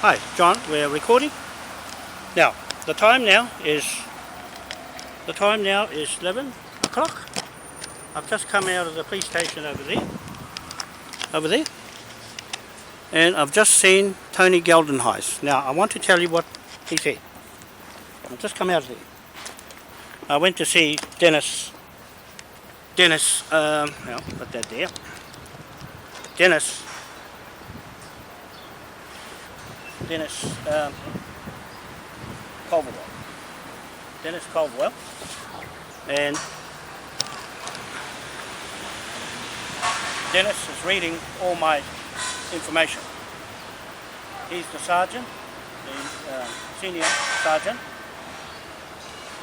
Hi, John, we're recording. Now, the time now is 11 o'clock. I've just come out of the police station over there, and I've just seen Tony Geldenhuys. Now, I want to tell you what he said. I've just come out of there. I went to see Dennis, well, put that there. Dennis Culverwell, and Dennis is reading all my information. He's the sergeant, the senior sergeant,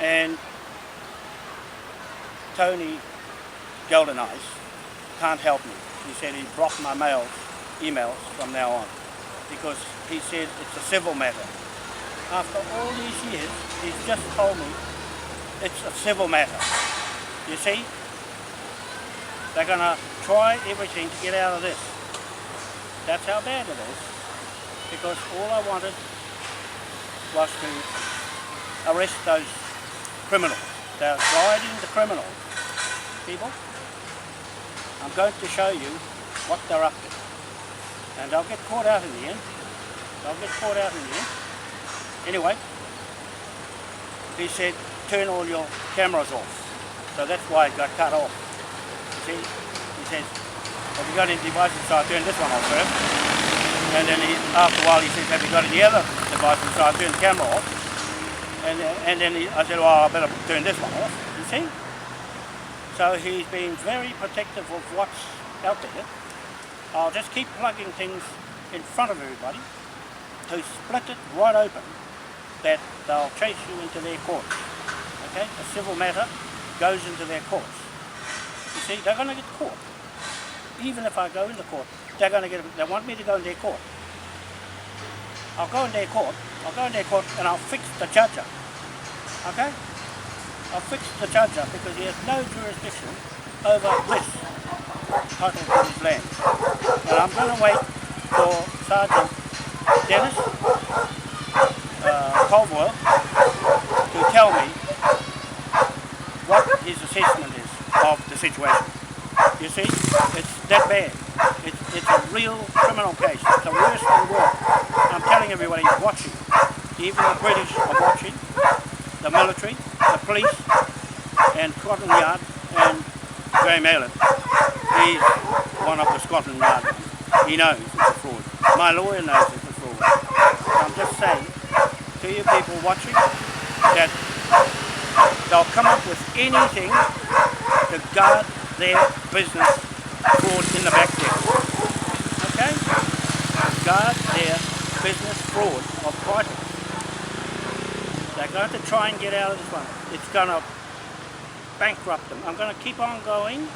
and Tony Geldenhuys can't help me. He said he'd block my emails from now on, because he said it's a civil matter. After all these years, he's just told me it's a civil matter. You see, they're going to try everything to get out of this. That's how bad it is, because all I wanted was to arrest those criminals. They're riding the criminals. People, I'm going to show you what they're up to. And they'll get caught out in the end. Anyway, he said, turn all your cameras off. So that's why it got cut off. You see, he says, have you got any devices? So I turned this one off first. And then after a while he says, have you got any other devices? So I turned the camera off. And then I said, well, I better turn this one off. You see? So he's been very protective of what's out there. I'll just keep plugging things in front of everybody to split it right open, that they'll chase you into their courts. Okay? A civil matter goes into their courts. You see, they're going to get caught. Even if I go in the court, they want me to go in their court. I'll go in their court and I'll fix the judge up. Okay? I'll fix the judge up because he has no jurisdiction over this title to his land. And I'm going to wait for Sergeant Dennis Culverwell to tell me what his assessment is of the situation. You see, it's that bad. It's a real criminal case. It's the worst in the world. I'm telling everybody who's watching, even the British are watching, the military, the police, and Scotland Yard, and Graham Ayler. He's one of the Scotland Yard ones. He knows it's a fraud. My lawyer knows it's a fraud. So I'm just saying to you people watching that they'll come up with anything to guard their business fraud in the back there. Okay? Guard their business fraud of titles. They're going to try and get out of this one. It's going to bankrupt them. I'm going to keep on going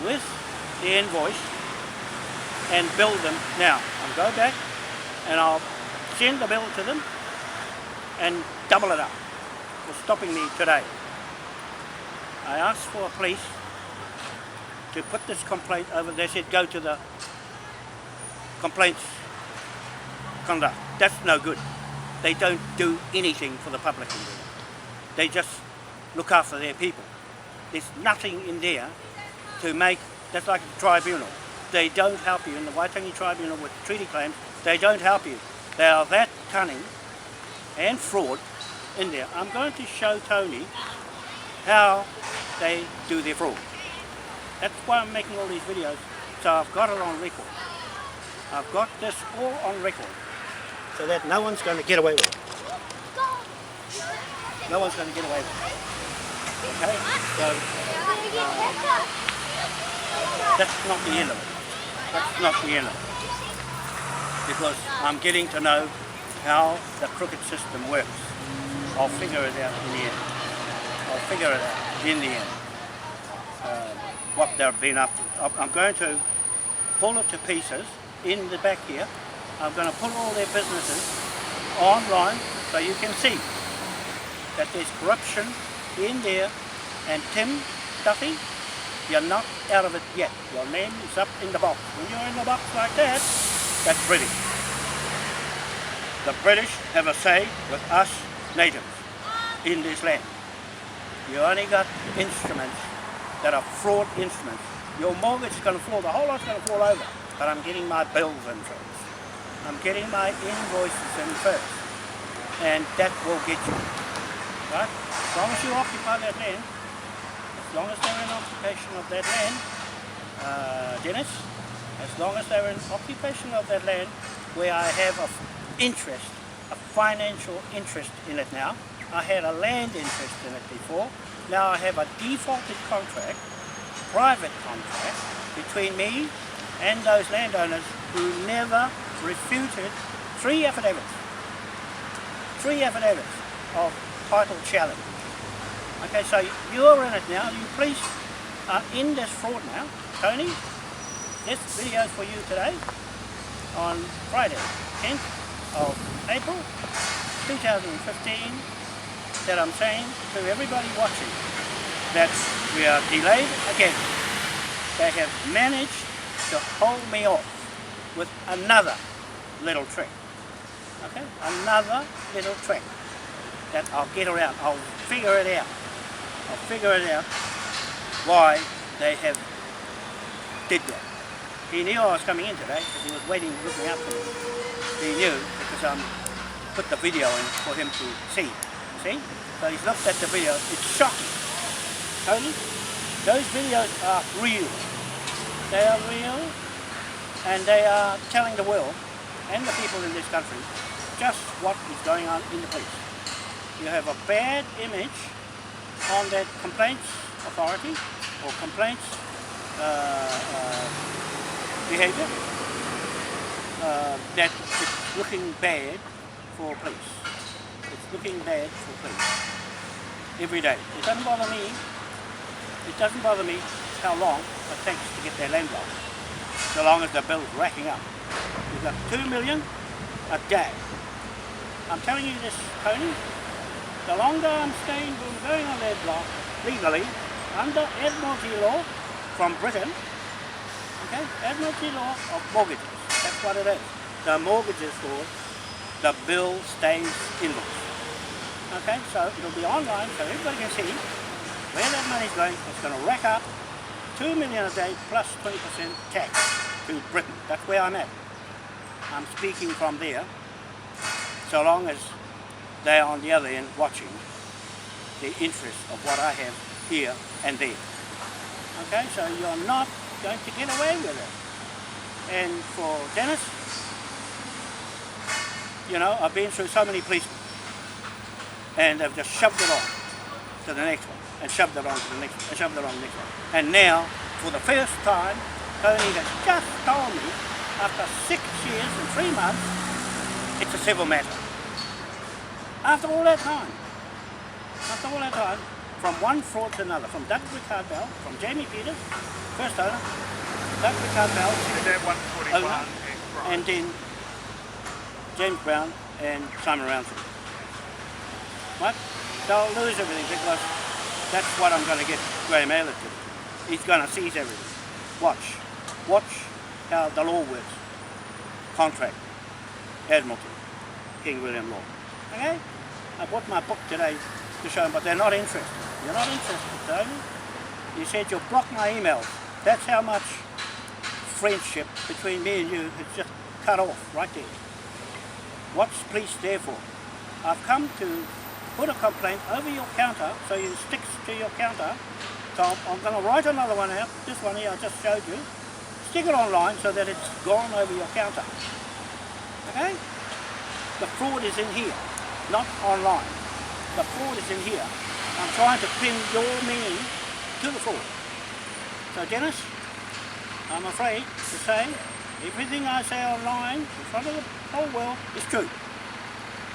with the invoice and bill them. Now, I'll go back and I'll send the bill to them and double it up for stopping me today. I asked for police to put this complaint over. They said go to the complaints conduct. That's no good. They don't do anything for the public in there. They just look after their people. There's nothing in there to make, that's like a tribunal. They don't help you in the Waitangi Tribunal with treaty claims. They don't help you. They are that cunning and fraud in there. I'm going to show Tony how they do their fraud. That's why I'm making all these videos, so I've got it on record. I've got this all on record, so that no one's going to get away with it. No one's going to get away with it. Okay? So, that's not the end of it. That's not the end of it. Because I'm getting to know how the crooked system works. I'll figure it out in the end. I'll figure it out in the end. What they've been up to. I'm going to pull it to pieces in the back here. I'm going to put all their businesses online so you can see that there's corruption in there. And Tim Duthie, you're not out of it yet. Your name is up in the box. When you're in the box like that, that's British. the British have a say with us natives in this land. You only got instruments that are fraud instruments. Your mortgage is going to fall, the whole lot's going to fall over. But I'm getting my bills in first. I'm getting my invoices in first. And that will get you. Right? As long as you occupy that land, as long as they're in occupation of that land, Dennis, as long as they're in occupation of that land where I have an interest, a financial interest in it now. I had a land interest in it before. Now I have a defaulted contract, private contract, between me and those landowners who never refuted three affidavits of title challenge. Okay, so you're in it now. You police are in this fraud now. Tony, this video is for you today on Friday, 10th of April 2015, that I'm saying to everybody watching that we are delayed again. They have managed to hold me off with another little trick. Okay? Another little trick that I'll get around. I'll figure it out. I'll figure it out why they have did that. He knew I was coming in today because he was waiting, looking up for me. He knew because I put the video in for him to see. See? So he's looked at the video. It's shocking. Tony, those videos are real. They are real, and they are telling the world and the people in this country just what is going on in the police. You have a bad image on that complaints authority or complaints behavior that it's looking bad for police. It's looking bad for police every day. It doesn't bother me. It doesn't bother me how long it takes to get their land blocked, so long as the bill's racking up. We've got 2 million a day. I'm telling you this, Tony, the longer I'm going on their block legally under Admiralty law from Britain, okay, Admiralty law of mortgages, that's what it is. The mortgages for the bill stays invoice. Okay, so it'll be online so everybody can see where that money's going. It's going to rack up 2 million a day plus 20% tax to Britain. That's where I'm at. I'm speaking from there, so long as they're on the other end watching the interest of what I have here and there. Okay, so you're not going to get away with it. And for Dennis, you know, I've been through so many policemen, and they've just shoved it on to the next one, and shoved it on to the next one, and shoved it on to the next one. And now, for the first time, Tony has just told me, after 6 years and 3 months, it's a civil matter. After all that time, from one fraud to another, from Doug Rickard Bell, from Jamie Peters, first owner, Doug Rickard Bell, owner, and then James Brown and Simon Rowntree. What? They'll lose everything because that's what I'm going to get Graham Ayler to do. He's going to seize everything. Watch how the law works. Contract, Admiralty, King William Law. Okay? I bought my book today to show them, but they're not interested. You're not interested, Tony. You said you'll block my emails. That's how much friendship between me and you has just cut off right there. What's police there for? I've come to put a complaint over your counter so you stick to your counter. So I'm going to write another one out, this one here I just showed you, stick it online so that it's gone over your counter. Okay? The fraud is in here, not online. The fraud is in here. I'm trying to pin your meaning to the fraud. So Dennis, I'm afraid to say everything I say online in front of the whole world is true.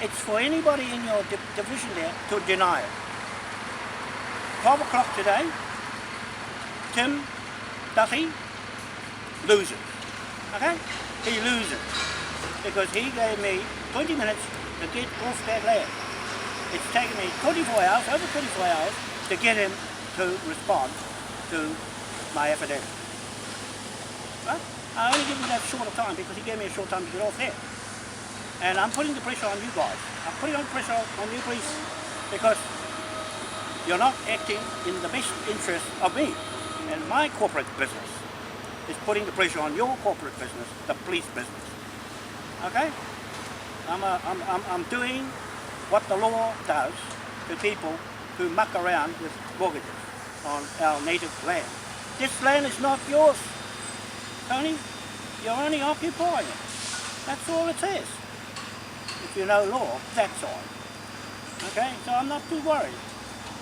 It's for anybody in your division there to deny it. 12 o'clock today, Tim Duthie loses. Okay? He loses because he gave me 20 minutes to get off that land. It's taken me 24 hours, over 24 hours, to get him to respond to my affidavit. Right? I only give him that short of time because he gave me a short time to get off there. And I'm putting the pressure on you guys. I'm putting on pressure on you police because you're not acting in the best interest of me and my corporate business. It's putting the pressure on your corporate business, the police business. Okay? I'm doing what the law does to people who muck around with mortgages on our native land. This land is not yours, Tony. You're only occupying it. That's all it says. If you know law, that's all. Okay? So I'm not too worried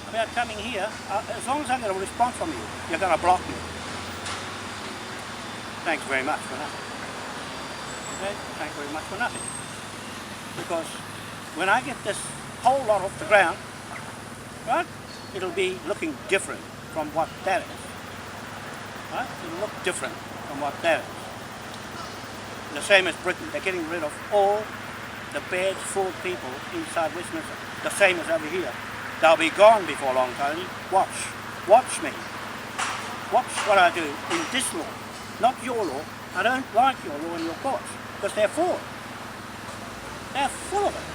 about coming here. As long as I get a response from you, you're going to block me. Thanks very much for nothing. Okay? Thanks very much for nothing. Because when I get this whole lot off the ground, right, it'll be looking different from what that is. Right? It'll look different from what that is. The same as Britain. They're getting rid of all the bad, fraud people inside Westminster. The same as over here. They'll be gone before long, Tony. Watch. Watch me. Watch what I do in this law. Not your law. I don't like your law and your courts. Because they're fraud. They're full of it.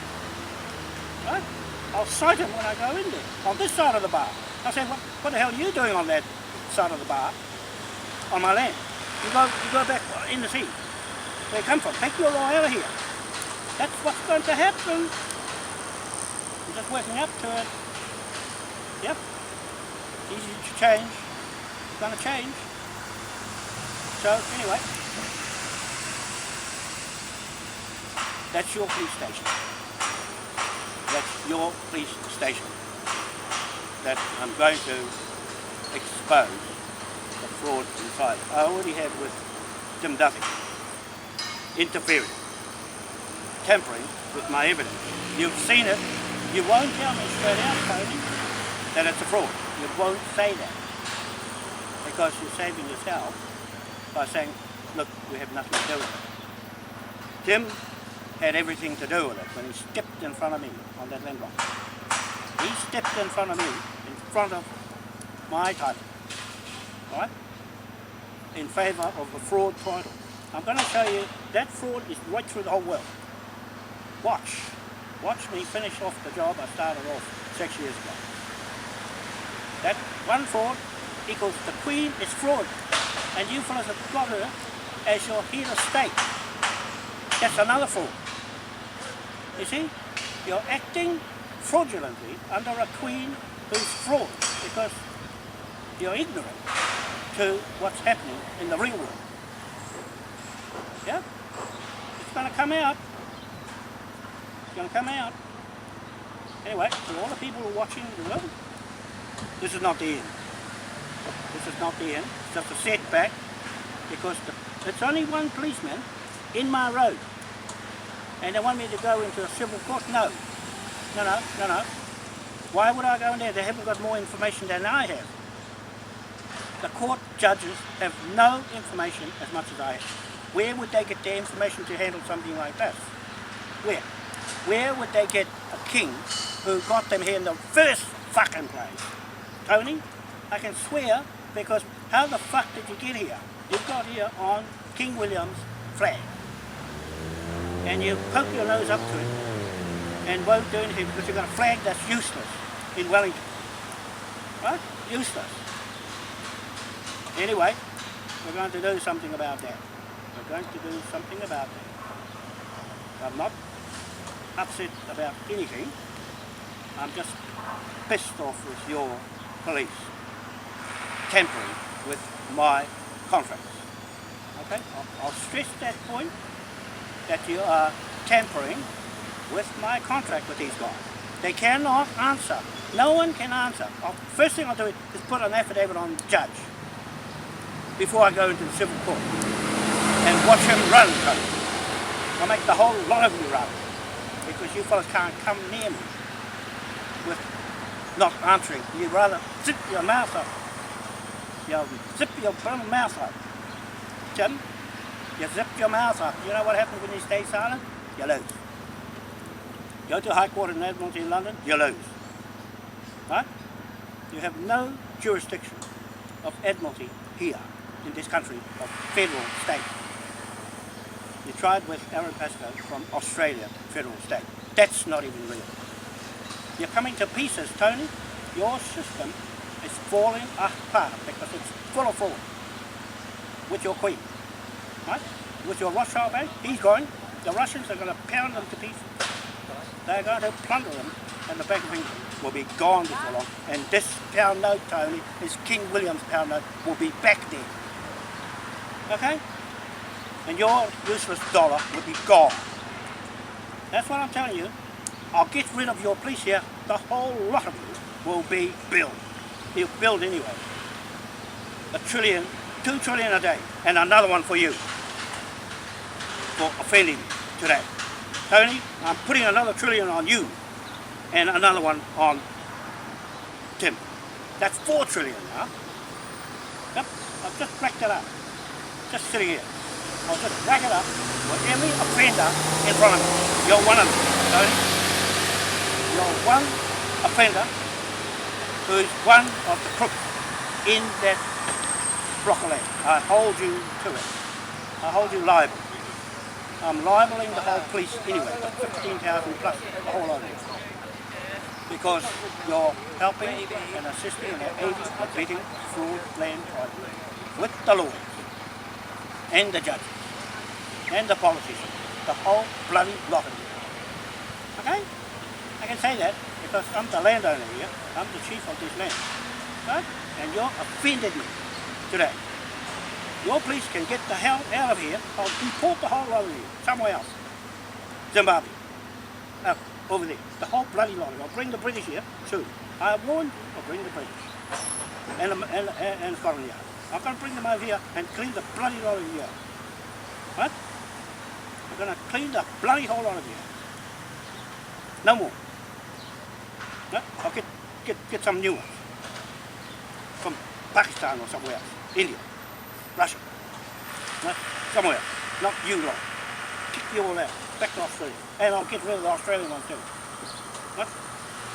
Right? I'll cite them when I go in there. On this side of the bar. I'll say, what the hell are you doing on that side of the bar? On my land. You go back in the sea. Where you come from. Take your law out of here. That's what's going to happen. I'm just working up to it. Yep. Easy to change. It's going to change. So, anyway. That's your police station. That's your police station. That I'm going to expose the fraud inside. I already had with Tim Duthie. Interfering. Tampering with my evidence. You've seen it. You won't tell me straight out, Tony, that it's a fraud. You won't say that. Because you're saving yourself by saying, look, we have nothing to do with it. Tim had everything to do with it when he stepped in front of me on that land block. He stepped in front of me, in front of my title, right? In favour of the fraud title. I'm going to show you that fraud is right through the whole world. Watch. Watch me finish off the job I started off 6 years ago. That one fraud equals the Queen is fraud. And you fellas have got her as your head of state. That's another fraud. You see? You're acting fraudulently under a Queen who's fraud because you're ignorant to what's happening in the real world. Yeah? It's going to come out. It's going to come out. Anyway, to all the people who are watching the world, this is not the end. This is not the end. It's just a setback because it's only one policeman in my road. And they want me to go into a civil court? No. No. Why would I go in there? They haven't got more information than I have. The court judges have no information as much as I have. Where would they get their information to handle something like this? Where? Where would they get a king who got them here in the first fucking place? Tony, I can swear because how the fuck did you get here? You got here on King William's flag. And you poke your nose up to it and won't do anything because you've got a flag that's useless in Wellington. Right? Useless. Anyway, we're going to do something about that. We're going to do something about that. I'm not upset about anything. I'm just pissed off with your police tampering with my contracts. Okay? I'll stress that point, that you are tampering with my contract with these guys. They cannot answer. No one can answer. First thing I'll do is put an affidavit on the judge before I go into the civil court and watch him run. I'll make the whole lot of you run because you fellas can't come near me with not answering. You'd rather zip your mouth up. You zip your mouth up. Tim, you zip your mouth up. You know what happens when you stay silent? You lose. Go to High Court of Admiralty in London, you lose. Right? You have no jurisdiction of Admiralty here in this country of federal state. You tried with Aaron Pascoe from Australia, federal state. That's not even real. You're coming to pieces, Tony. Your system is falling apart because it's full of fraud. With your Queen, right? With your Rothschild bank, he's going. The Russians are going to pound them to pieces. They're going to plunder them, and the Bank of England will be gone before long. And this pound note, Tony, this King William's pound note, will be back there. Okay? And your useless dollar will be gone. That's what I'm telling you. I'll get rid of your police here. The whole lot of you will be billed. You'll build anyway. $1 trillion, $2 trillion a day, and another one for you for offending me today. Tony, I'm putting another $1 trillion on you, and another one on Tim. That's $4 trillion now. Yep, I've just racked it up. Just sitting here. I'll just rack it up for every offender in front of me. You're one of them, Tony. You're one offender who's one of the crooks in that block of land. I hold you to it. I hold you liable. I'm libeling the whole police anyway, the 15,000 plus, the whole lot of it. Because you're helping and assisting and aiding and abetting fraud land tribunal with the lawyers and the judges and the politicians, the whole bloody lot of you. Okay? I can say that because I'm the landowner here, I'm the chief of this land. Right? And you're offended me today. Your police can get the hell out of here. I'll deport the whole lot of you somewhere else. Zimbabwe. Over there. The whole bloody lot of you. I'll bring the British here soon. I have warned, I'll bring the British. And Scotland Yard. I'm going to bring them over here and clean the bloody lot of you out. Right? I'm going to clean the bloody whole lot of you out. No more. No? I'll get some new ones. From Pakistan or somewhere else. India. Russia, no? Somewhere, not you lot. Kick you all out, back to Australia. And I'll get rid of the Australian ones too. What?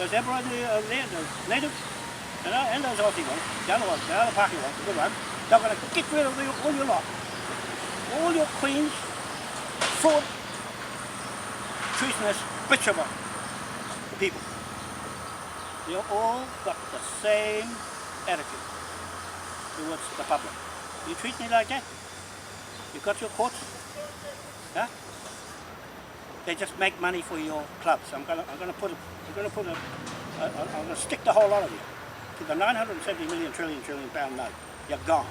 Those Aboriginal there, those natives, and those Aussie ones, the other ones, the other Paki ones, the good ones, they're going to get rid of all your lot. All your queens, fraud, treasonous, bitch about the people. You've all got the same attitude towards the public. You treat me like that. You got your courts, huh? They just make money for your clubs. I'm gonna stick the whole lot of you to the 970 million trillion pound note. You're gone.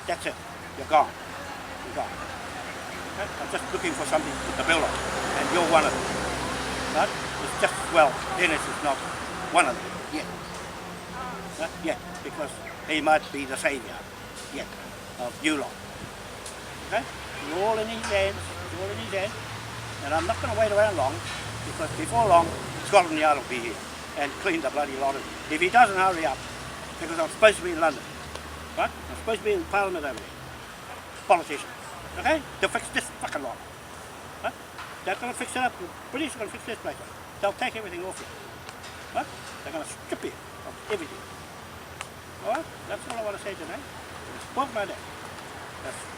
That's it. You're gone. You're gone. Okay? I'm just looking for something to put the bill on, and you're one of them. Right? It's just Dennis is not one of them yet. Not yet, because he might be the saviour. Yet of you lot. Okay? You're all in his hands, you're all in his hands, and I'm not going to wait around long because before long Scotland Yard will be here and clean the bloody lot of it. If he doesn't hurry up, because I'm supposed to be in London, right? I'm supposed to be in Parliament over there. Politicians. Okay? They'll fix this fucking lot. Right? They're going to fix it up. The British are going to fix this place up. They'll take everything off you. Right? They're going to strip you of everything. Alright? That's all I want to say today. Spoke my day.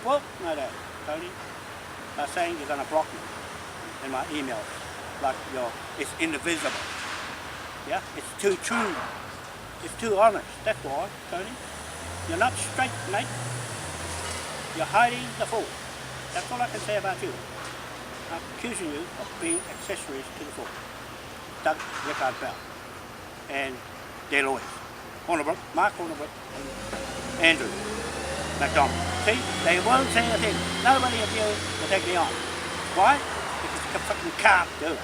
Spoke my day, Tony. They're saying you're going to block me in my emails. Like it's indivisible. Yeah? It's too true. It's too honest. That's why, Tony. You're not straight, mate. You're hiding the fraud. That's all I can say about you. I'm accusing you of being accessories to the fraud. Doug Rickard Bell and their lawyers. Mark Hornibrook and Andrew McDonald. See, they won't say a thing. Nobody of you will take me on. Why? Because you fucking can't do it.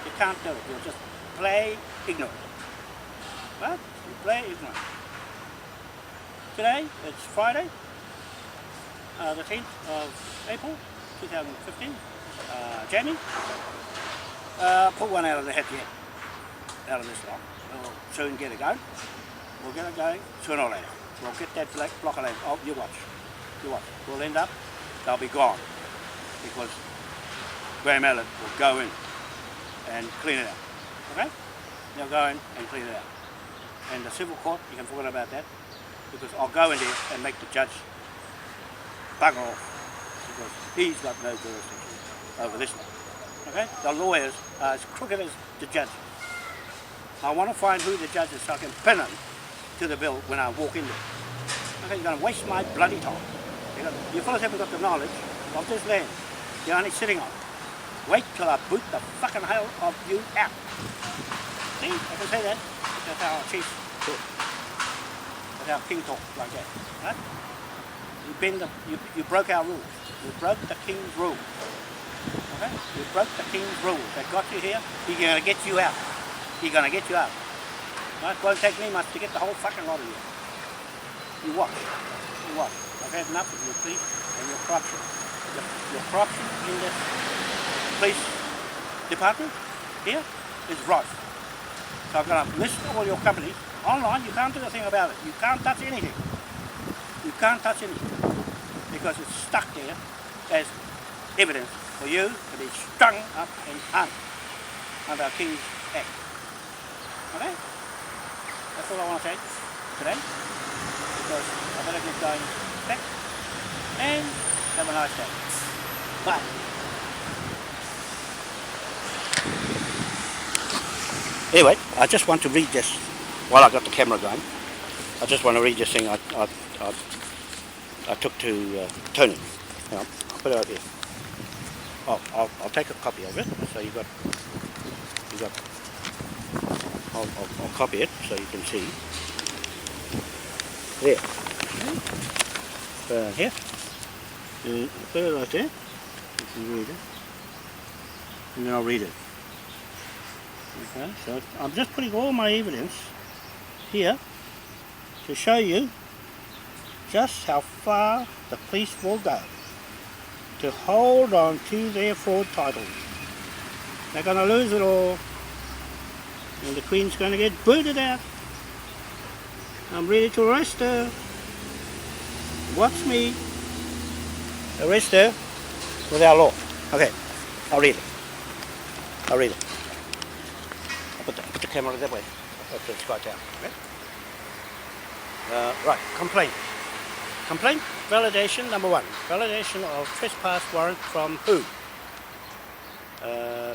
You can't do it. You'll just play ignorant. Right? You play ignorant. Today, it's Friday, the 10th of April, 2015. Jamie, pull one out of the hat yet. Out of this lot. We'll soon get it going. We'll get it going sooner or later. We'll get that block of land. Oh, you watch. You watch. We'll end up, they'll be gone. Because Graham Allen will go in and clean it out. Okay? They'll go in and clean it out. And the civil court, you can forget about that. Because I'll go in there and make the judge bugger off. because he's got no jurisdiction over this one. Okay? The lawyers are as crooked as the judges. I want to find who the judge is so I can pin him to the bill when I walk in there. Okay, you're going to waste my bloody time. You fellas haven't got the knowledge of this land. You're only sitting on it. Wait till I boot the fucking hell of you out. See, I can say that. That's how our chiefs talk. That's how king talk, like that. Right? You broke our rules. You broke the king's rules. Okay? You broke the king's rules. That got you here. He's going to get you out. He's going to get you out. Right? It won't take me much to get the whole fucking lot of you. You watch. You watch. I've had enough of your police and your corruption. Your corruption in this police department here is right. So I'm going to list all your companies online. You can't do a thing about it. You can't touch anything. You can't touch anything because it's stuck there as evidence for you to be strung up and hung under our King's Act. Okay? That's all I want to say today, because I better get going back and have a nice day. Bye. Anyway, I just want to read this while I got the camera going. I just want to read this thing I took to Tony. Hang on, I'll put it over here. I'll take a copy of it. So you got. I'll copy it so you can see. There. Here. Put it right there. You can read it. And then I'll read it. Okay, so I'm just putting all my evidence here to show you just how far the police will go to hold on to their fraud titles. They're going to lose it all, and the Queen's going to get booted out. I'm ready to arrest her. Watch me arrest her with our law. Okay, I'll read it. I'll read it. I'll put the camera that way. I'll put the sky down. Okay? Right, complaint. Complaint, validation, number 1. Validation of trespass warrant from who?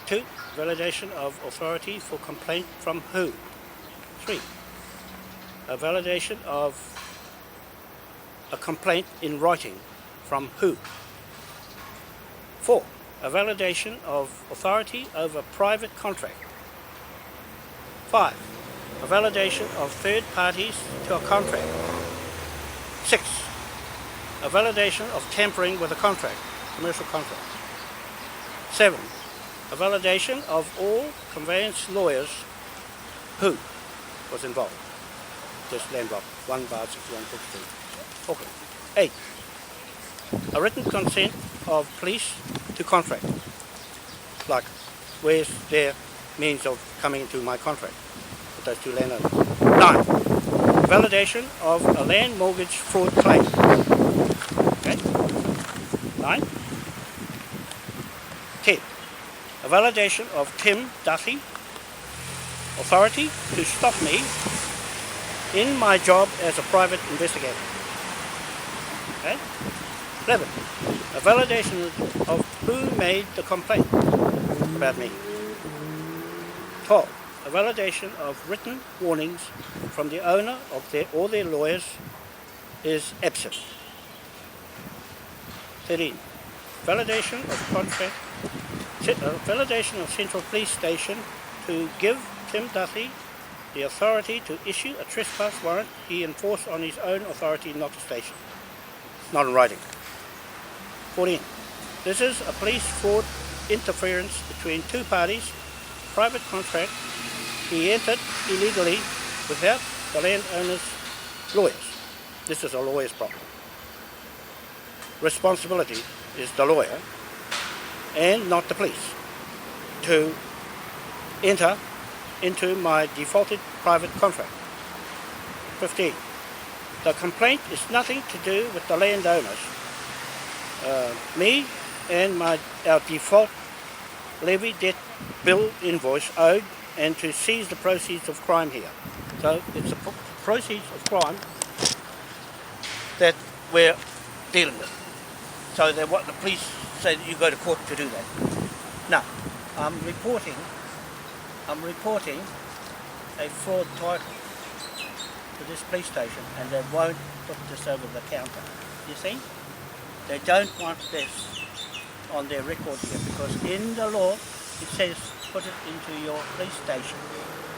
2. Validation of authority for complaint from who? 3. A validation of a complaint in writing from who? 4. A validation of authority over private contract. 5. A validation of third parties to a contract. 6. A validation of tampering with a contract, commercial contract. 7. A validation of all conveyance lawyers who was involved. This land block, 1/61.2. Auckland. 8. A written consent of police to contract. Like, where's their means of coming into my contract with those two landowners? 9. Validation of a land mortgage fraud claim. Okay? 9. 10. A validation of Tim Duthie authority to stop me in my job as a private investigator. Okay? 11. A validation of who made the complaint about me. 12. A validation of written warnings from the owner of or their lawyers is absent. 13. Validation of contract. Validation of Central Police Station to give Tim Duthie the authority to issue a trespass warrant he enforced on his own authority, not the station. Not in writing. 14. This is a police fraud interference between two parties, private contract. He entered illegally without the landowner's lawyers. This is a lawyer's problem. Responsibility is the lawyer and not the police to enter into my defaulted private contract. 15. The complaint is nothing to do with the landowners. Me and our default levy debt bill invoice owed, and to seize the proceeds of crime here. So it's the proceeds of crime that we're dealing with. So what the police say that you go to court to do that. No, I'm reporting a fraud title to this police station, and they won't put this over the counter. You see? They don't want this on their record here, because in the law it says put it into your police station.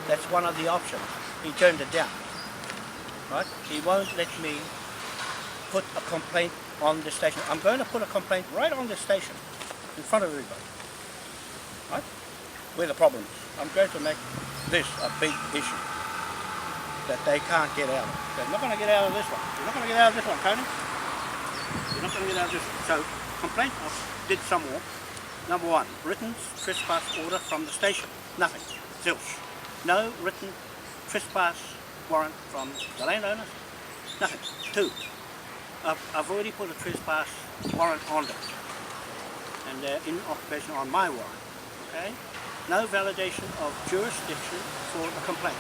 That's one of the options. He turned it down. Right? He won't let me put a complaint on the station. I'm going to put a complaint right on the station in front of everybody. Right? Where the problem is. I'm going to make this a big issue that they can't get out of. They're not going to get out of this one. You're not going to get out of this one, Tony. You're not going to get out of this one. So, complaint, I did some more. Number one, written trespass order from the station. Nothing. Zilch. No written trespass warrant from the landowners. Nothing. Two, I've already put a trespass warrant on them, and they're in occupation on my warrant. Okay? No validation of jurisdiction for the complaint.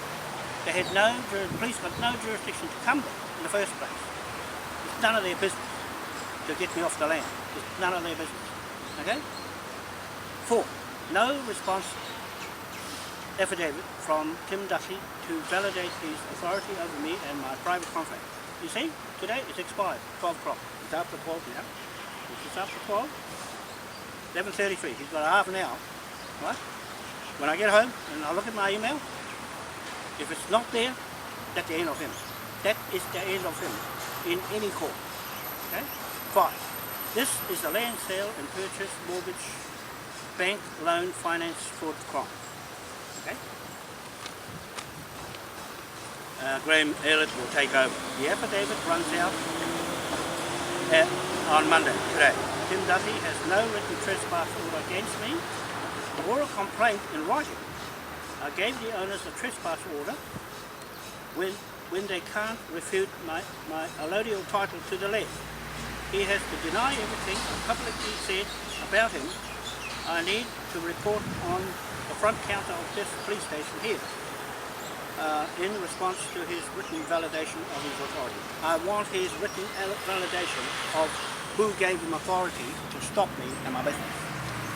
They had the police had no jurisdiction to come there in the first place. It's none of their business to get me off the land. It's none of their business. Okay? Four, no response affidavit from Tim Duthie to validate his authority over me and my private contract. You see, today it's expired, 12 o'clock. It's after 12 now. It's after 12. 11:33. He's got half an hour. Right? When I get home and I look at my email, if it's not there, that's the end of him. That is the end of him in any court. Okay? 5. This is a land sale and purchase, mortgage, bank, loan, finance, fraud, crime. Okay? Graham Elliott will take over. The affidavit runs out on Monday, today. Tim Duthie has no written trespass order against me or a complaint in writing. I gave the owners a trespass order when they can't refute my allodial title to the land. He has to deny everything I publicly said about him. I need to report on the front counter of this police station here in response to his written validation of his authority. I want his written validation of who gave him authority to stop me and my business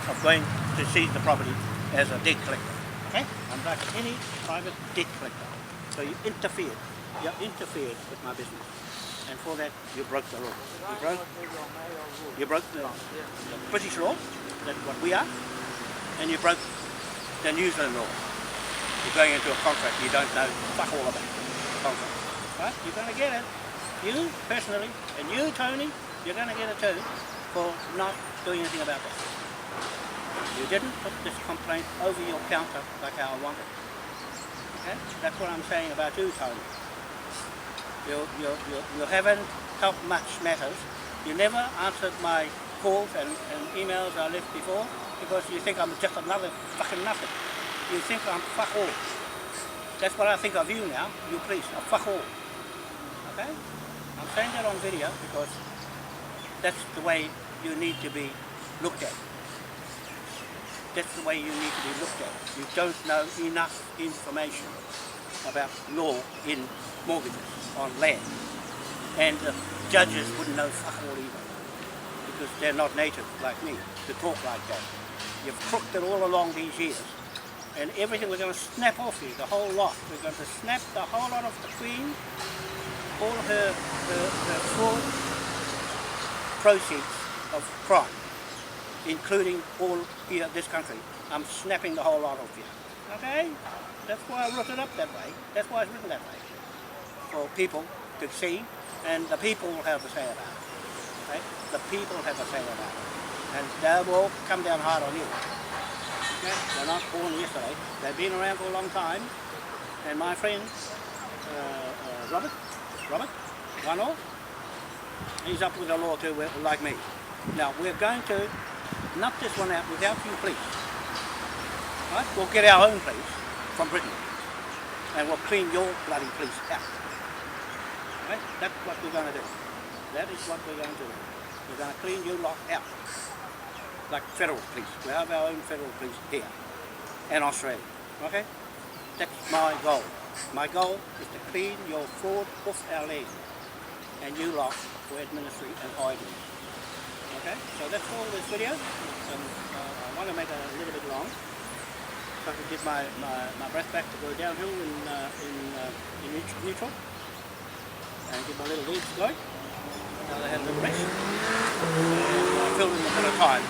of going to seize the property as a debt collector. Okay? I'm like any private debt collector. So you interfered. You interfered with my business. And for that, you broke the law. You broke the British law, that's what we are, and you broke the New Zealand law. You're going into a contract you don't know fuck all about. Contract. Right? You're going to get it. You, personally, and you, Tony, you're going to get it too for not doing anything about that. You didn't put this complaint over your counter like how I wanted. Okay? That's what I'm saying about you, Tony. You haven't helped much matters. You never answered my calls and emails I left before because you think I'm just another fucking nothing. You think I'm fuck all. That's what I think of you now, you police, a fuck all. Okay? I'm saying that on video because that's the way you need to be looked at. That's the way you need to be looked at. You don't know enough information about law in mortgages on land. And the judges wouldn't know fuck all either. Because they're not native like me to talk like that. You've crooked it all along these years. And everything we're going to snap off you, the whole lot. We're going to snap the whole lot of the Queen, all her fraud proceeds of crime, including all here, this country. I'm snapping the whole lot of you. Okay? That's why I wrote it up that way. That's why it's written that way. For people to see, and the people will have a say about it. Okay? The people have a say about it. And they will come down hard on you. Okay? They're not born yesterday. They've been around for a long time. And my friend, Robert, Wanoa, he's up with the law too, like me. Now, we're going to knock this one out without you police. Right? We'll get our own police from Britain. And we'll clean your bloody police out. Right? That's what we're going to do. That is what we're going to do. We're going to clean you lot out. Like federal police. We have our own federal police here. And Australia. Okay? That's my goal. My goal is to clean your fraud off our land. And you lot for administry and idling. Okay, so that's all this video. I want to make it a little bit long, so I can get my breath back to go downhill in neutral, and get my little legs going. Now they have a little rest, and I filled in a bit of time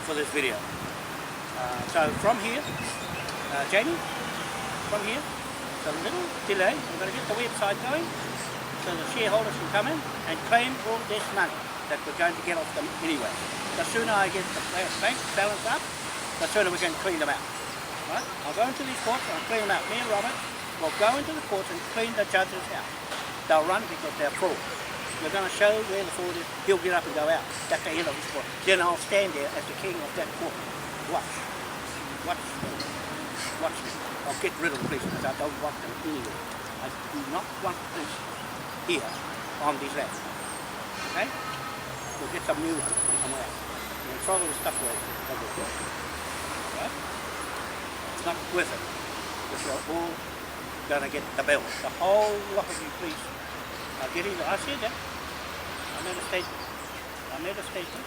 for this video. So from here, Jamie, from here, it's a little delay. I'm going to get the website going so the shareholders can come in and claim all this money that we're going to get off them anyway. The sooner I get the bank balance up, the sooner we can clean them out. Right? I'll go into these courts and I'll clean them out. Me and Robert will go into the courts and clean the judges out. They'll run because they're fraud. We're going to show where the fraud is. He'll get up and go out. That's the end of this court. Then I'll stand there as the king of that court. Watch. Watch. Watch me. I'll get rid of the police because I don't want them anywhere. I do not want police here on this land. Okay? We'll get some new ones somewhere else. We'll throw all the stuff away. Right? It's not worth it. Because you're all going to get the bill. The whole lot of you police are getting the, I said that. I made a statement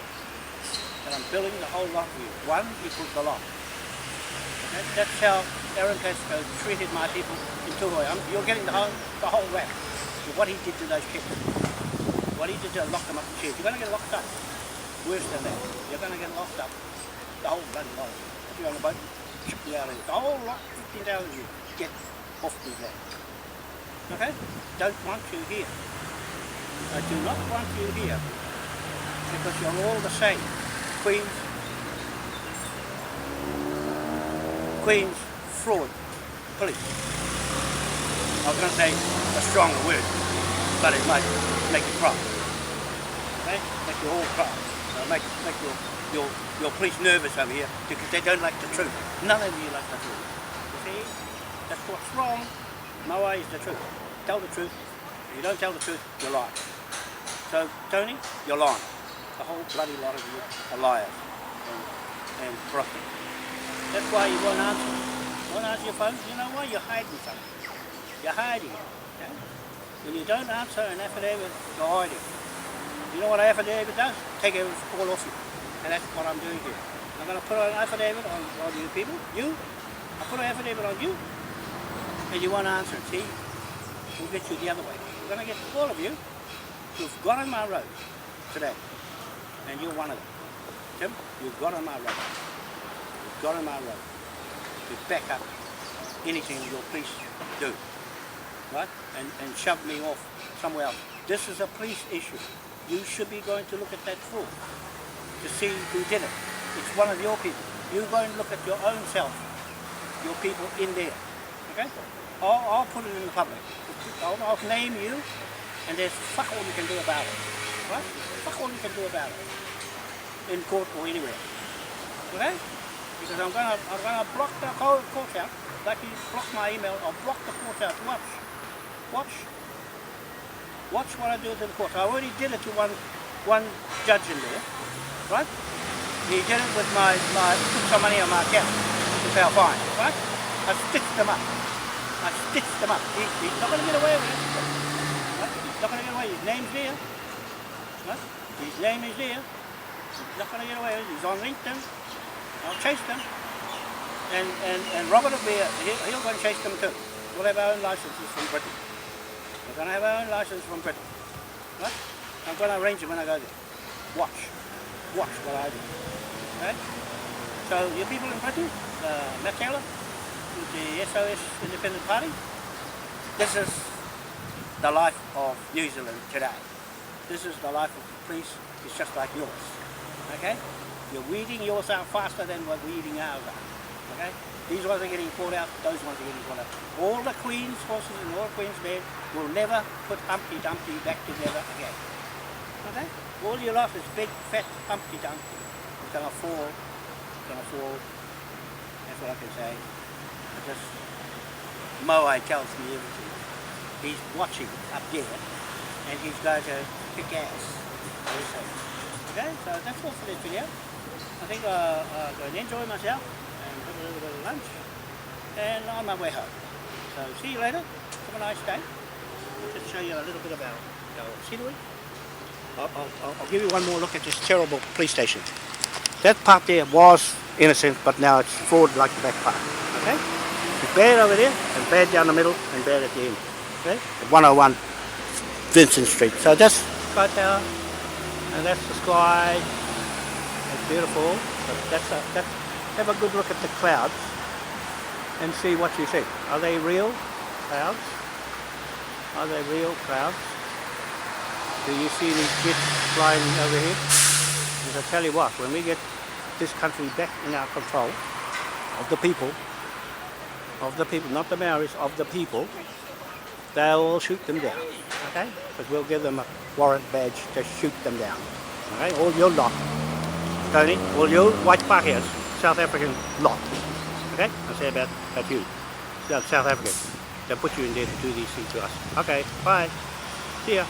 that I'm billing the whole lot of you. One equals the lot. Okay? That's how Aaron has treated my people in Tuhoe. You're getting the whole whack of what he did to those kids. What he did to lock them up in chairs. You're going to get locked up. Worse than that. You're going to get locked up. The whole bloody lot of you. If you're on the boat, ship you out of here. The whole lot, 15,000 of you, get off these land. Okay? Don't want you here. I do not want you here. Because you're all the same. Queen's fraud police. I was going to say a stronger word, but it might make you cry. Okay? Make you all cry. Make your police nervous over here because they don't like the truth. None of you like the truth. You see? That's what's wrong. Moa is the truth. Tell the truth. If you don't tell the truth, you're lying. So, Tony, you're lying. The whole bloody lot of you are liars and corrupted. That's why you won't answer. You won't answer your phone. You know why? You're hiding something. You're hiding it. Okay? When you don't answer an affidavit, you're hiding. You know what an affidavit does? Take it all off you. And that's what I'm doing here. I'm going to put an affidavit on you people. I'll put an affidavit on you. And you won't answer it. See? We'll get you the other way. We're going to get all of you who've got on my road today. And you're one of them. Tim, you've got on my road. You've got on my road to back up anything your police do. Right? And shove me off somewhere else. This is a police issue. You should be going to look at that fraud to see who did it. It's one of your people. You go and look at your own self, your people in there. Okay? I'll put it in the public. I'll name you, and there's fuck all you can do about it. Right? Fuck all you can do about it. In court or anywhere. Okay? Because I'm gonna block the whole court out. Like you block my email, I'll block the court out. Watch what I do to the court. I already did it to one judge in there. Right? He did it with my put some money on my account to pay a fine. Right? I stitched them up. He's not going to get away with it. Right? He's not going to get away. His name's there. Right? His name is there. He's not going to get away with it. He's on LinkedIn. I'll chase them. And Robert will be, he'll go and chase them too. We'll have our own licenses from Britain. We're going to have our own license from Britain. Right? I'm going to arrange it when I go there. Watch what I do. Okay? So your people in Britain, Matt Taylor, with the SOS Independent Party, this is the life of New Zealand today. This is the life of the police. It's just like yours. Okay? You're weeding yours out faster than we're weeding ours out. Okay? These ones are getting caught out, those ones are getting caught out. All the Queen's horses and all the Queen's men will never put Humpty Dumpty back together again. Okay? All your lot is big, fat Humpty Dumpty. It's gonna fall. That's what I can say. Just Moai tells me everything. He's watching up there and he's going to kick ass. Okay, so that's all for this video. I think I'm going to enjoy myself and have a little bit of lunch and on my way home. So see you later. Have a nice day. I'll just show you a little bit about our scenery I'll give you one more look at this terrible police station. That part there was innocent, but now it's fraud like the back part. Okay? It's bad over there, and bad down the middle, and bad at the end. Okay? At 101 Vincent Street. So that's Sky Tower, and that's the sky. It's beautiful. But have a good look at the clouds and see what you think. Are they real clouds? Are they real clouds? Do you see these jets flying over here? Because I tell you what, when we get this country back in our control of the people, not the Maoris, of the people, they'll shoot them down. Okay? Because we'll give them a warrant badge to shoot them down. Okay? All your lot. Tony, all you white Pākehās, South African lot. Okay? I say about you. South African. They'll put you in there to do these things to us. Okay, bye. See ya.